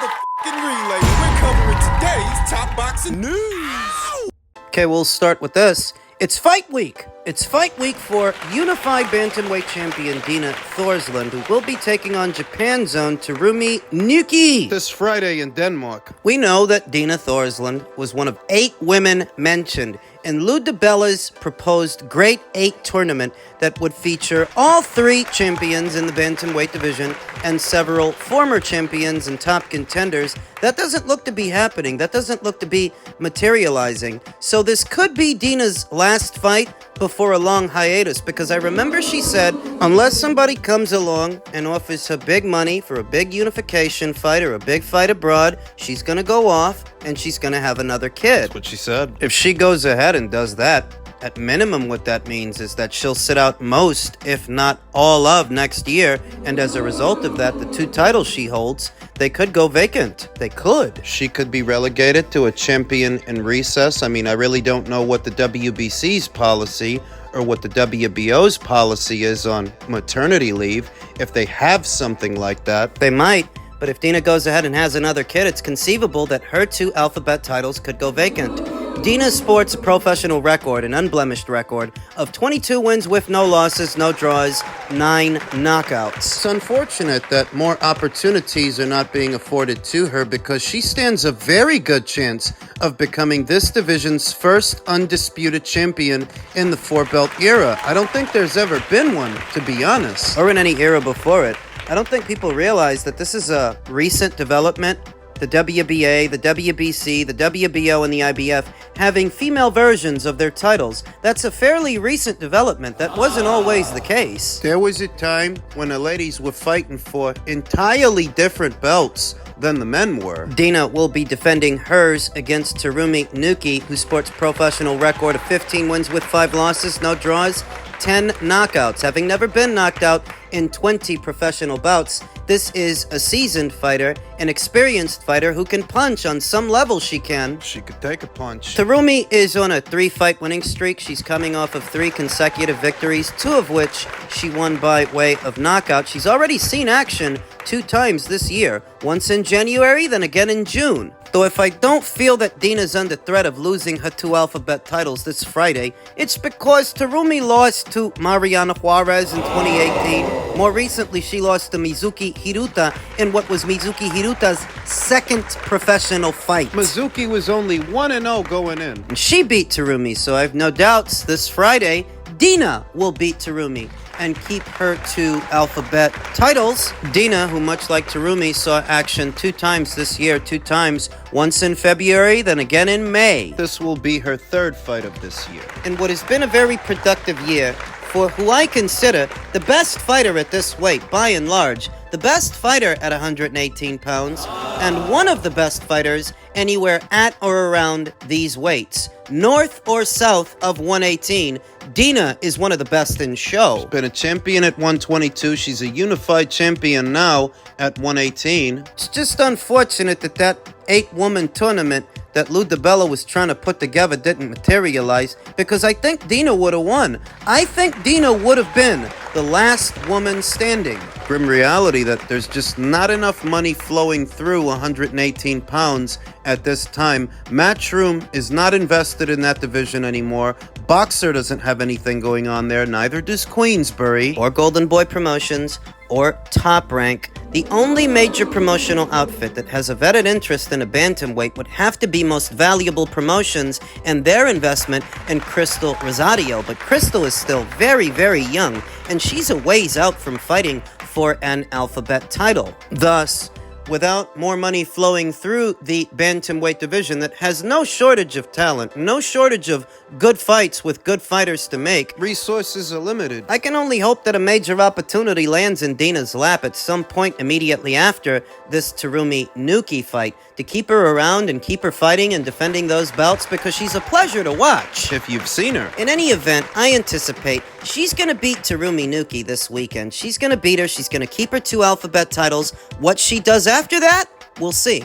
motherfucking relay. We're covering today's top boxing news. Okay, we'll start with this. It's fight week. It's fight week for unified bantamweight champion Dena Thorslund, who will be taking on Japan's own Terumi Nuki this Friday in Denmark. We know that Dena Thorslund was one of 8 women mentioned in Lou DiBella's proposed Great 8 tournament that would feature all 3 champions in the bantamweight division and several former champions and top contenders. That doesn't look to be happening. That doesn't look to be materializing. So this could be Dena's last fight before a long hiatus, because I remember she said, unless somebody comes along and offers her big money for a big unification fight or a big fight abroad, she's gonna go off and she's gonna have another kid. That's what she said. If she goes ahead and does that, at minimum what that means is that she'll sit out most, if not all of next year, and as a result of that, the 2 titles she holds, they could go vacant. They could. She could be relegated to a champion in recess. I mean, I really don't know what the WBC's policy or what the WBO's policy is on maternity leave. If they have something like that, they might. But if Dena goes ahead and has another kid, it's conceivable that her 2 alphabet titles could go vacant. Dena sports a professional record, an unblemished record, of 22 wins with no losses, no draws, 9 knockouts. It's unfortunate that more opportunities are not being afforded to her, because she stands a very good chance of becoming this division's first undisputed champion in the 4-belt era. I don't think there's ever been one, to be honest. Or in any era before it. I don't think people realize that this is a recent development. The WBA, the WBC, the WBO, and the IBF having female versions of their titles. That's a fairly recent development. That wasn't always the case. There was a time when the ladies were fighting for entirely different belts than the men were. Dena will be defending hers against Terumi Nuki, who sports a professional record of 15 wins with 5 losses, no draws, 10 knockouts. Having never been knocked out in 20 professional bouts, this is a seasoned fighter, an experienced fighter who can punch. On some level she can. She could take a punch. Terumi is on a 3-fight winning streak. She's coming off of 3 consecutive victories, 2 of which she won by way of knockout. She's already seen action 2 times this year, once in January, then again in June. Though if I don't feel that Dena's under threat of losing her 2 alphabet titles this Friday, it's because Terumi lost to Mariana Juarez in 2018. More recently, she lost to Mizuki Hiruta in what was Mizuki Hiruta's 2nd professional fight. Mizuki was only 1-0 going in. And she beat Terumi, so I have no doubts this Friday, Dena will beat Terumi and keep her 2 alphabet titles. Dena, who much like Terumi, saw action 2 times this year, 2 times, once in February, then again in May. This will be her 3rd fight of this year. In what has been a very productive year for who I consider the best fighter at this weight, by and large, the best fighter at 118 pounds, and one of the best fighters anywhere at or around these weights. North or south of 118, Dena is one of the best in show. She's been a champion at 122. She's a unified champion now at 118. It's just unfortunate that that 8-woman tournament that Lou DiBella was trying to put together didn't materialize, because I think Dena would have won. I think Dena would have been the last woman standing. Grim reality that there's just not enough money flowing through 118 pounds at this time. Matchroom is not invested in that division anymore. Boxer doesn't have anything going on there. Neither does Queensbury. Or Golden Boy Promotions. Or Top Rank. The only major promotional outfit that has a vetted interest in a bantamweight would have to be Most Valuable Promotions and their investment in Crystal Rosario. But Crystal is still very, very young, and she's a ways out from fighting for an alphabet title. Thus, without more money flowing through the bantamweight division that has no shortage of talent, no shortage of good fights with good fighters to make, resources are limited. I can only hope that a major opportunity lands in Dena's lap at some point immediately after this Terumi Nuki fight to keep her around and keep her fighting and defending those belts, because she's a pleasure to watch. If you've seen her. In any event, I anticipate she's going to beat Terumi Nuki this weekend. She's going to beat her. She's going to keep her 2 alphabet titles. What she does after that, we'll see.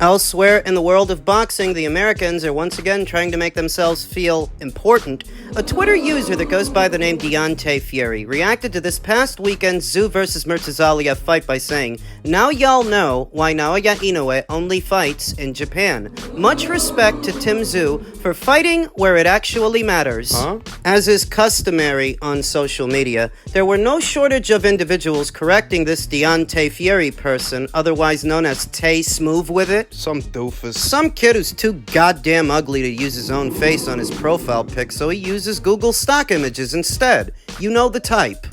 Elsewhere in the world of boxing, the Americans are once again trying to make themselves feel important. A Twitter user that goes by the name Deontay Fury reacted to this past weekend's Tszyu vs. Murtazalia fight by saying, "Now y'all know why Naoya Inoue only fights in Japan. Much respect to Tim Tszyu for fighting where it actually matters." As is customary on social media, there were no shortage of individuals correcting this Deontay Fury person, otherwise known as Tay Smooth with it. Some doofus. Some kid who's too goddamn ugly to use his own face on his profile pic, so he uses Google stock images instead. You know the type.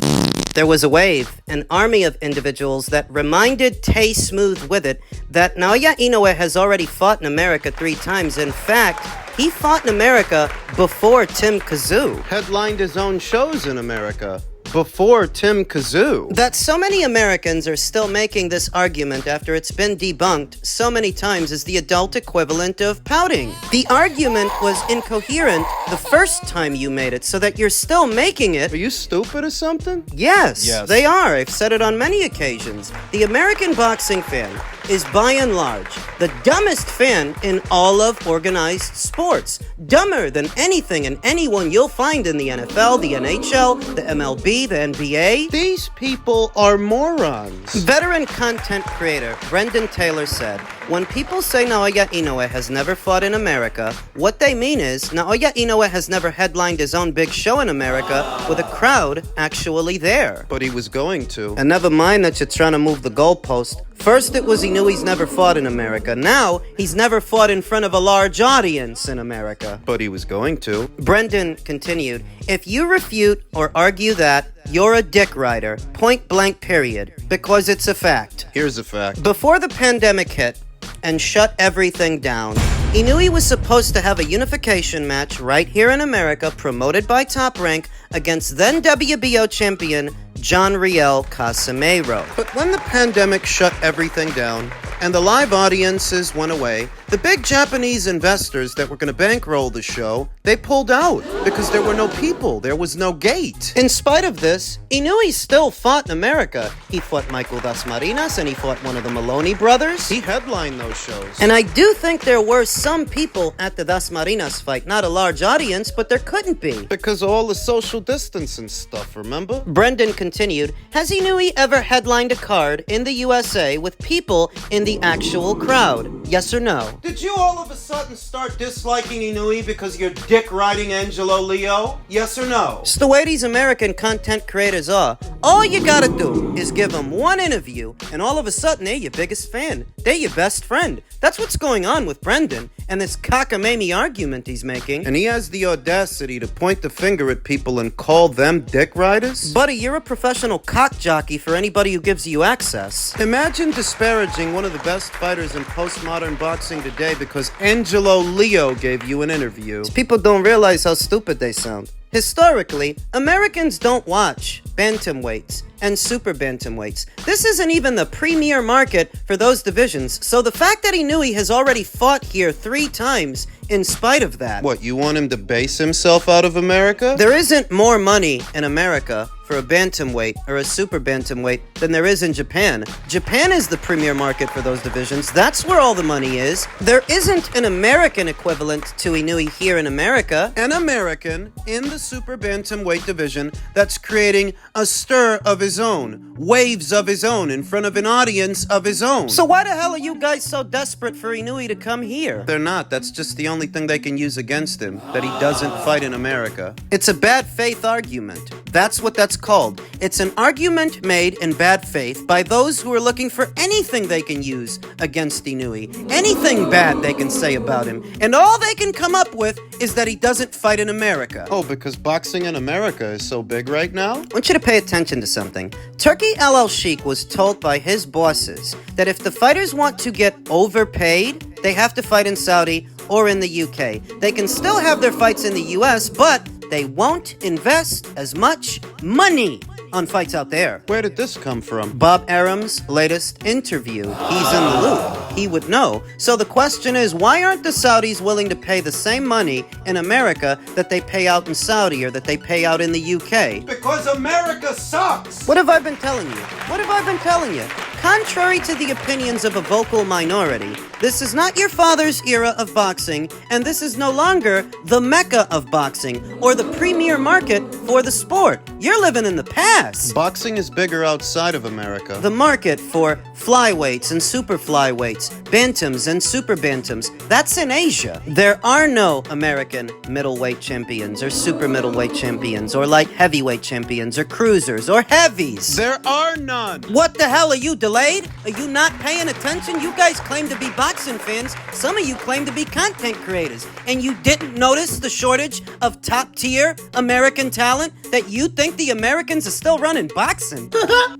There was a wave, an army of individuals that reminded Tay Smooth with it that Naoya Inoue has already fought in America 3 times. In fact, he fought in America before Tim Tszyu. Headlined his own shows in America before Tim Tszyu. That so many Americans are still making this argument after it's been debunked so many times is the adult equivalent of pouting. The argument was incoherent the first time you made it, so that you're still making it. Are you stupid or something? Yes, they are. I've said it on many occasions. The American boxing fan is by and large the dumbest fan in all of organized sports. Dumber than anything and anyone you'll find in the NFL, the NHL, the MLB, the NBA. These people are morons. Veteran content creator Brendan Taylor said, "When people say Naoya Inoue has never fought in America, what they mean is Naoya Inoue has never headlined his own big show in America with a crowd actually there." But he was going to. And never mind that you're trying to move the goalpost. First it was he knew he's never fought in America. Now he's never fought in front of a large audience in America. But he was going to. Brendan continued, "If you refute or argue that, you're a dick rider. Point blank period. Because it's a fact." Here's a fact. Before the pandemic hit and shut everything down, Inoue was supposed to have a unification match right here in America promoted by Top Rank against then WBO champion John Riel Casimiro. But when the pandemic shut everything down and the live audiences went away, the big Japanese investors that were going to bankroll the show, they pulled out because there were no people. There was no gate. In spite of this, Inoue still fought in America. He fought Michael Dasmariñas and he fought one of the Maloney brothers. He headlined those shows. And I do think there were some people at the Dasmariñas fight. Not a large audience, but there couldn't be. Because of all the social distance and stuff, remember? Brendan continued, "Has Inoue ever headlined a card in the USA with people in the actual crowd? Yes or no?" Did you all of a sudden start disliking Inoue because you're dick riding Angelo Leo? Yes or no? It's the way these American content creators are. All you gotta do is give them one interview, and all of a sudden they're your biggest fan. They're your best friend. That's what's going on with Brendan and this cockamamie argument he's making. And he has the audacity to point the finger at people and call them dick riders? Buddy, you're a professional cock jockey for anybody who gives you access. Imagine disparaging one of the best fighters in postmodern boxing today because Angelo Leo gave you an interview. People don't realize how stupid they sound. Historically, Americans don't watch bantamweights and super bantamweights. This isn't even the premier market for those divisions, so the fact that Inoue has already fought here 3 times in spite of that. What, you want him to base himself out of America? There isn't more money in America for a bantamweight or a super bantamweight than there is in Japan. Japan is the premier market for those divisions. That's where all the money is. There isn't an American equivalent to Inoue here in America. An American in the super bantamweight division that's creating a stir of his own, waves of his own in front of an audience of his own. So why the hell are you guys so desperate for Inoue to come here? They're not. That's just the only thing they can use against him, that he doesn't fight in America. It's a bad faith argument. That's what that's called. It's an argument made in bad faith by those who are looking for anything they can use against Inoue. Anything bad they can say about him. And all they can come up with is that he doesn't fight in America. Oh, because boxing in America is so big right now? I want you to pay attention to something. Turki El Sheikh was told by his bosses that if the fighters want to get overpaid, they have to fight in Saudi or in the UK. They can still have their fights in the US, but they won't invest as much money on fights out there. Where did this come from? Bob Arum's latest interview. He's in the loop. He would know. So the question is, why aren't the Saudis willing to pay the same money in America that they pay out in Saudi or that they pay out in the UK? Because America sucks! What have I been telling you? What have I been telling you? contrary to the opinions of a vocal minority, this is not your father's era of boxing, and this is no longer the mecca of boxing, or the premier market for the sport. You're living in the past. Boxing is bigger outside of America. The market for flyweights and super flyweights, bantams and super bantams, that's in Asia. There are no American middleweight champions or super middleweight champions or light heavyweight champions or cruisers or heavies. There are none. What the hell, are you delayed? Are you not paying attention? You guys claim to be boxing fans. Some of you claim to be content creators. And you didn't notice the shortage of top-tier American talent? That you think the Americans are still running boxing?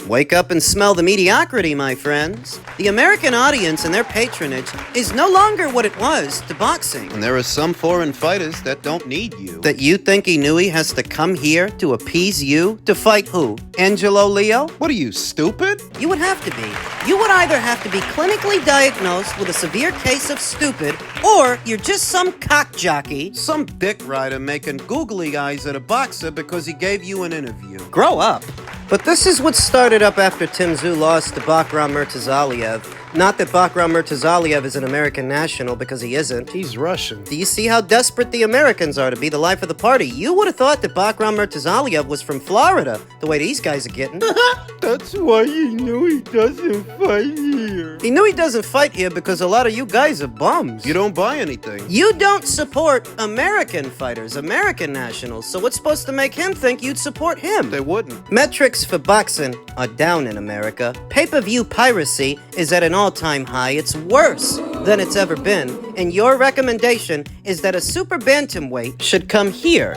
Wake up and smell the mediocrity, my friends. The American audience and their patronage is no longer what it was to boxing. And there are some foreign fighters that don't need you. That you think Inoue has to come here to appease you? To fight who? Angelo Leo? What are you, stupid? You would have to be. You would either have to be clinically diagnosed with a severe case of stupid, or you're just some cock jockey. Some dick rider making googly eyes at a boxer because he gave you an interview. Grow up. But this is what started up after Tim Tszyu lost to Bakhram Murtazaliev. Not that Bakhram Murtazaliev is an American national, because he isn't. He's Russian. Do you see how desperate the Americans are to be the life of the party? You would have thought that Bakhram Murtazaliev was from Florida, the way these guys are getting. That's why Inoue doesn't fight here. Inoue doesn't fight here because a lot of you guys are bums. You don't buy anything. You don't support American fighters, American nationals, so what's supposed to make him think you'd support him? They wouldn't. Metrics for boxing are down in America. Pay-per-view piracy is at an all-time high. It's worse than it's ever been. And your recommendation is that a super bantamweight should come here.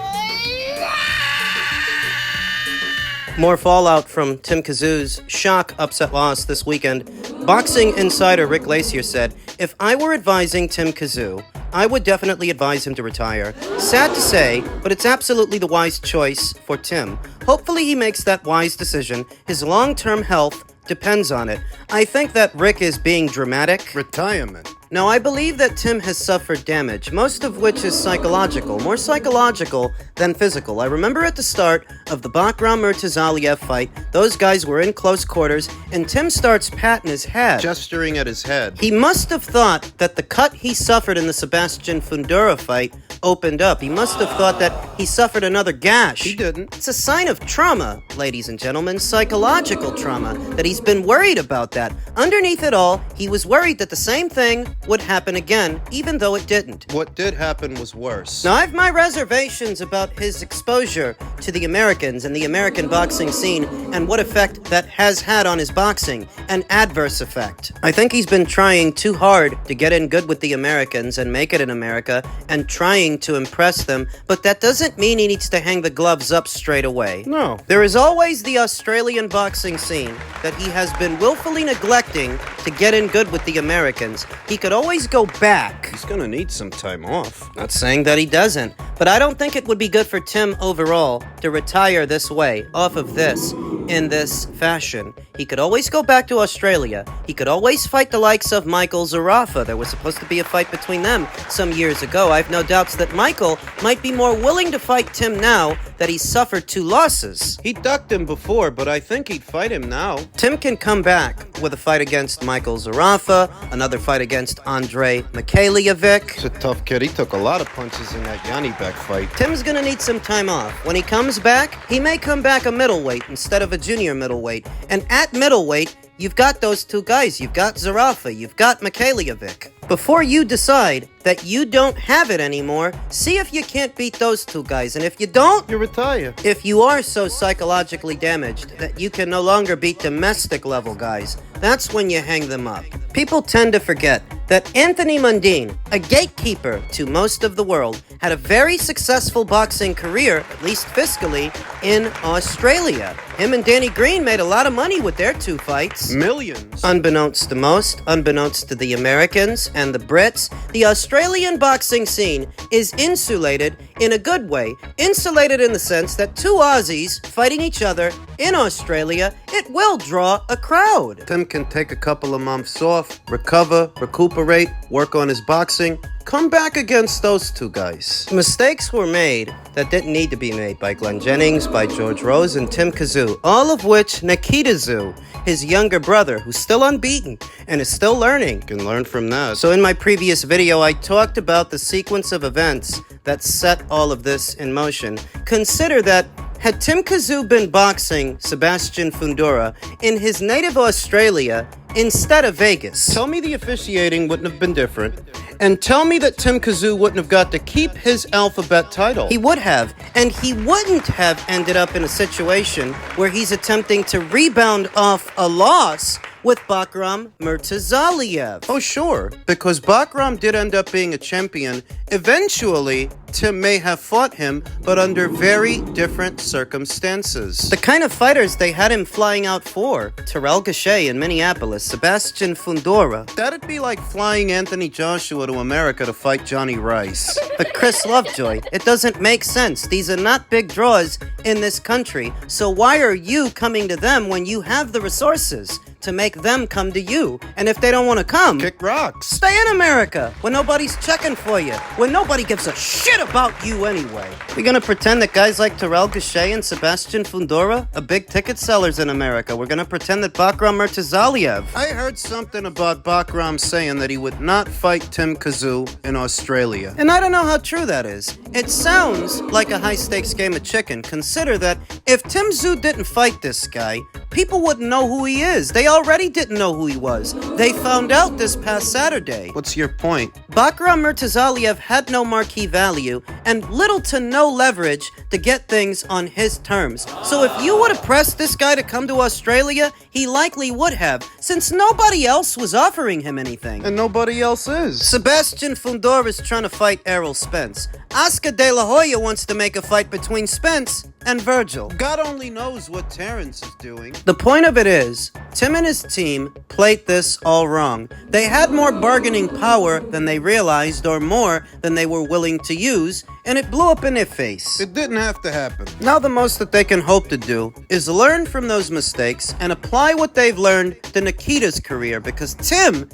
More fallout from Tim Tszyu's shock upset loss this weekend. Boxing insider Rick Glaser said, "If I were advising Tim Tszyu, I would definitely advise him to retire. Sad to say, but it's absolutely the wise choice for Tim. Hopefully he makes that wise decision. His long-term health depends on it." I think that Rick is being dramatic. Retirement. Now, I believe that Tim has suffered damage, most of which is psychological, more psychological than physical. I remember at the start of the Bakhram Murtazaliev fight, those guys were in close quarters, and Tim starts patting his head. Gesturing at his head. He must have thought that the cut he suffered in the Sebastian Fundora fight opened up. He must have thought that he suffered another gash. He didn't. It's a sign of trauma, ladies and gentlemen, psychological trauma, that he's been worried about that. Underneath it all, he was worried that the same thing would happen again, even though it didn't. What did happen was worse. Now, I have my reservations about his exposure to the Americans and the American boxing scene and what effect that has had on his boxing, an adverse effect. I think he's been trying too hard to get in good with the Americans and make it in America and trying to impress them, but that doesn't mean he needs to hang the gloves up straight away. No. There is always the Australian boxing scene that he has been willfully neglecting to get in good with the Americans. He could always go back. He's gonna need some time off. Not saying that he doesn't, but I don't think it would be good for Tim overall to retire this way, off of this, in this fashion. He could always go back to Australia. He could always fight the likes of Michael Zarafa. There was supposed to be a fight between them some years ago. I have no doubts that Michael might be more willing to fight Tim now that he's suffered 2 losses. He ducked him before, but I think he'd fight him now. Tim can come back with a fight against Michael Zarafa, another fight against Andrei Mikhailiovic. He's a tough kid. He took a lot of punches in that Yanibek fight. Tim's gonna need some time off. When he comes back, he may come back a middleweight instead of a junior middleweight. And at middleweight, you've got those 2 guys. You've got Zarafa, you've got Mikhailiovic. Before you decide that you don't have it anymore, see if you can't beat those 2 guys. And if you don't, You retire. if you are so psychologically damaged that you can no longer beat domestic level guys, that's when you hang them up. People tend to forget that Anthony Mundine, a gatekeeper to most of the world, had a very successful boxing career, at least fiscally, in Australia. Him and Danny Green made a lot of money with their 2 fights. Millions. Unbeknownst to most, unbeknownst to the Americans and the Brits, the Australian boxing scene is insulated in a good way. Insulated in the sense that 2 Aussies fighting each other in Australia, it will draw a crowd. Tim can take a couple of months off, recover, recuperate, work on his boxing, come back against those two guys. Mistakes were made that didn't need to be made by Glenn Jennings, by George Rose, and Tim Tszyu, all of which Nikita Tszyu, his younger brother, who's still unbeaten and is still learning, can learn from that. So in my previous video, I talked about the sequence of events that set all of this in motion. Consider that had Tim Tszyu been boxing Sebastian Fundora in his native Australia instead of Vegas, Tell me the officiating wouldn't have been different, and tell me that Tim Tszyu wouldn't have got to keep his alphabet title. he would have, and he wouldn't have ended up in a situation where he's attempting to rebound off a loss with Bakram Murtazaliev. Oh, sure, because Bakram did end up being a champion. Eventually, Tim may have fought him, but under very different circumstances. The kind of fighters they had him flying out for: Terrell Gausha in Minneapolis, Sebastian Fundora. That'd be like flying Anthony Joshua to America to fight Johnny Rice. But Chris Lovejoy, it doesn't make sense. These are not big draws in this country. So why are you coming to them when you have the resources to make them come to you? And if they don't want to come, Kick rocks. stay in America, when nobody's checking for you, when nobody gives a shit about you anyway. We're gonna pretend that guys like Terrell Gausha and Sebastian Fundora are big ticket sellers in America. We're gonna pretend that Bakram Murtazaliev. I heard something about Bakram saying that he would not fight Tim Tszyu in Australia. And I don't know how true that is. It sounds like a high-stakes game of chicken. Consider that if Tim Tszyu didn't fight this guy, people wouldn't know who he is. They already didn't know who he was. They found out this past Saturday. What's your point? Bakram Murtazaliev had no marquee value and little to no leverage to get things on his terms. So if you would have pressed this guy to come to Australia, he likely would have, since nobody else was offering him anything. And nobody else is. Sebastian Fundora is trying to fight Errol Spence. Oscar De La Hoya wants to make a fight between Spence and Virgil. God only knows what Terrence is doing. The point of it is, Tim and his team played this all wrong. They had more bargaining power than they realized, or more than they were willing to use, and it blew up in their face. It didn't have to happen. Now the most that they can hope to do is learn from those mistakes and apply what they've learned to Nikita's career, because Tim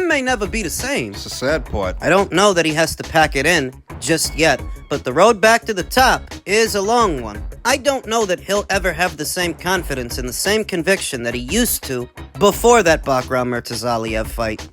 may never be the same. It's the sad part. I don't know that he has to pack it in just yet, but the road back to the top is a long one. I don't know that he'll ever have the same confidence and the same conviction that he used to before that Bakram Murtazaliev fight.